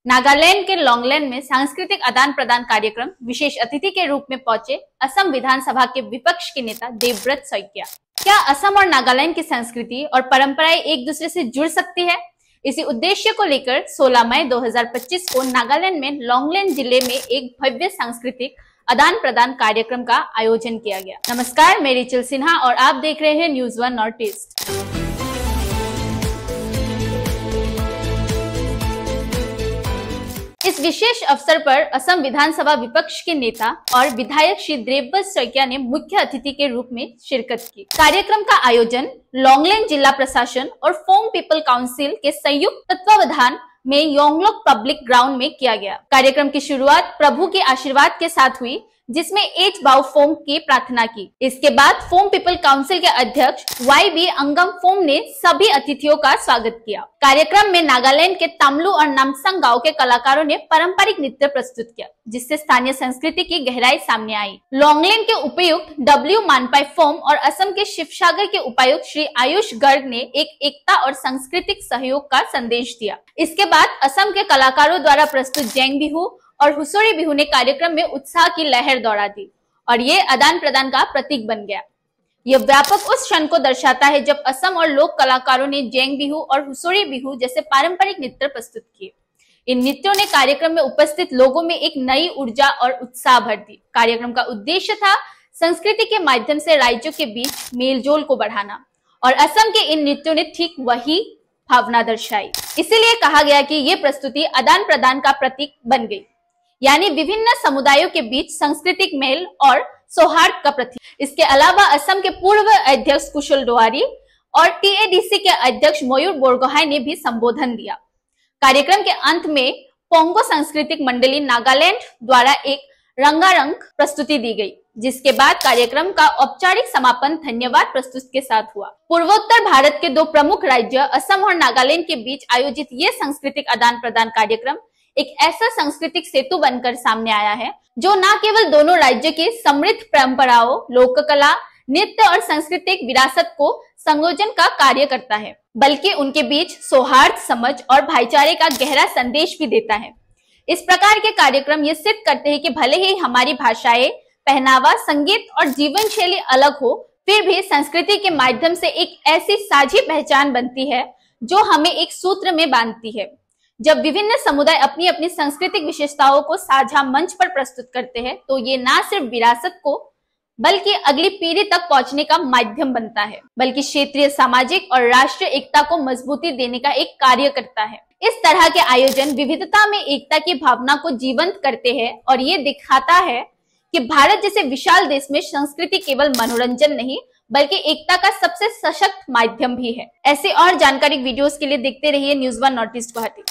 नागालैंड के लॉन्गलैंड में सांस्कृतिक आदान प्रदान कार्यक्रम विशेष अतिथि के रूप में पहुंचे असम विधानसभा के विपक्ष के नेता देवव्रत सैकिया। क्या असम और नागालैंड की संस्कृति और परंपराएं एक दूसरे से जुड़ सकती है? इसी उद्देश्य को लेकर 16 मई 2025 को नागालैंड में लॉन्गलैंड जिले में एक भव्य सांस्कृतिक आदान प्रदान कार्यक्रम का आयोजन किया गया। नमस्कार, मैं रिचल सिन्हा और आप देख रहे हैं न्यूज़ वन नॉर्थ ईस्ट। इस विशेष अवसर पर असम विधानसभा विपक्ष के नेता और विधायक श्री देवव्रत सैकिया ने मुख्य अतिथि के रूप में शिरकत की। कार्यक्रम का आयोजन लॉन्गलैंड जिला प्रशासन और फोम पीपल काउंसिल के संयुक्त तत्वावधान में योंगलोक पब्लिक ग्राउंड में किया गया। कार्यक्रम की शुरुआत प्रभु के आशीर्वाद के साथ हुई, जिसमें एच बाउ फोम की प्रार्थना की। इसके बाद फोम पीपल काउंसिल के अध्यक्ष YB अंगम फोम ने सभी अतिथियों का स्वागत किया। कार्यक्रम में नागालैंड के तामलू और नामसंग गांव के कलाकारों ने पारंपरिक नृत्य प्रस्तुत किया, जिससे स्थानीय संस्कृति की गहराई सामने आई। लॉन्गलैंड के उपायुक्त W मानपाई फोम और असम के शिवसागर के उपायुक्त श्री आयुष गर्ग ने एक एकता और सांस्कृतिक सहयोग का संदेश दिया। इसके बाद असम के कलाकारों द्वारा प्रस्तुत जैंग बिहू और हुसोरी बिहू ने कार्यक्रम में उत्साह की लहर दौड़ा दी और ये आदान प्रदान का प्रतीक बन गया। यह व्यापक उस क्षण को दर्शाता है जब असम और लोक कलाकारों ने जैंग बिहू और हुसोरी बिहू जैसे पारंपरिक नृत्य प्रस्तुत किए। इन नृत्यों ने कार्यक्रम में उपस्थित लोगों में एक नई ऊर्जा और उत्साह भर दी। कार्यक्रम का उद्देश्य था संस्कृति के माध्यम से राज्यों के बीच मेलजोल को बढ़ाना और असम के इन नृत्यों ने ठीक वही भावना दर्शाई। इसीलिए कहा गया कि ये प्रस्तुति आदान प्रदान का प्रतीक बन गई, यानी विभिन्न समुदायों के बीच सांस्कृतिक मेल और सौहार्द का प्रतीक। इसके अलावा असम के पूर्व अध्यक्ष कुशल डोवारी और TADC के अध्यक्ष मयूर बोरगोहाई ने भी संबोधन दिया। कार्यक्रम के अंत में पोंगो सांस्कृतिक मंडली नागालैंड द्वारा एक रंगारंग प्रस्तुति दी गई, जिसके बाद कार्यक्रम का औपचारिक समापन धन्यवाद प्रस्तुति के साथ हुआ। पूर्वोत्तर भारत के दो प्रमुख राज्य असम और नागालैंड के बीच आयोजित ये सांस्कृतिक आदान प्रदान कार्यक्रम एक ऐसा सांस्कृतिक सेतु बनकर सामने आया है जो न केवल दोनों राज्यों की समृद्ध परंपराओं, लोक कला, नृत्य और सांस्कृतिक विरासत को संयोजन का कार्य करता है, बल्कि उनके बीच सौहार्द, समझ और भाईचारे का गहरा संदेश भी देता है। इस प्रकार के कार्यक्रम ये सिद्ध करते हैं कि भले ही हमारी भाषाएं, पहनावा, संगीत और जीवन शैली अलग हो, फिर भी संस्कृति के माध्यम से एक ऐसी साझी पहचान बनती है जो हमें एक सूत्र में बांधती है। जब विभिन्न समुदाय अपनी अपनी सांस्कृतिक विशेषताओं को साझा मंच पर प्रस्तुत करते हैं, तो ये न सिर्फ विरासत को बल्कि अगली पीढ़ी तक पहुंचने का माध्यम बनता है, बल्कि क्षेत्रीय, सामाजिक और राष्ट्रीय एकता को मजबूती देने का एक कार्य करता है। इस तरह के आयोजन विविधता में एकता की भावना को जीवंत करते हैं और ये दिखाता है कि भारत जैसे विशाल देश में संस्कृति केवल मनोरंजन नहीं बल्कि एकता का सबसे सशक्त माध्यम भी है। ऐसे और जानकारी वीडियोस के लिए देखते रहिए news one north east Guwahati.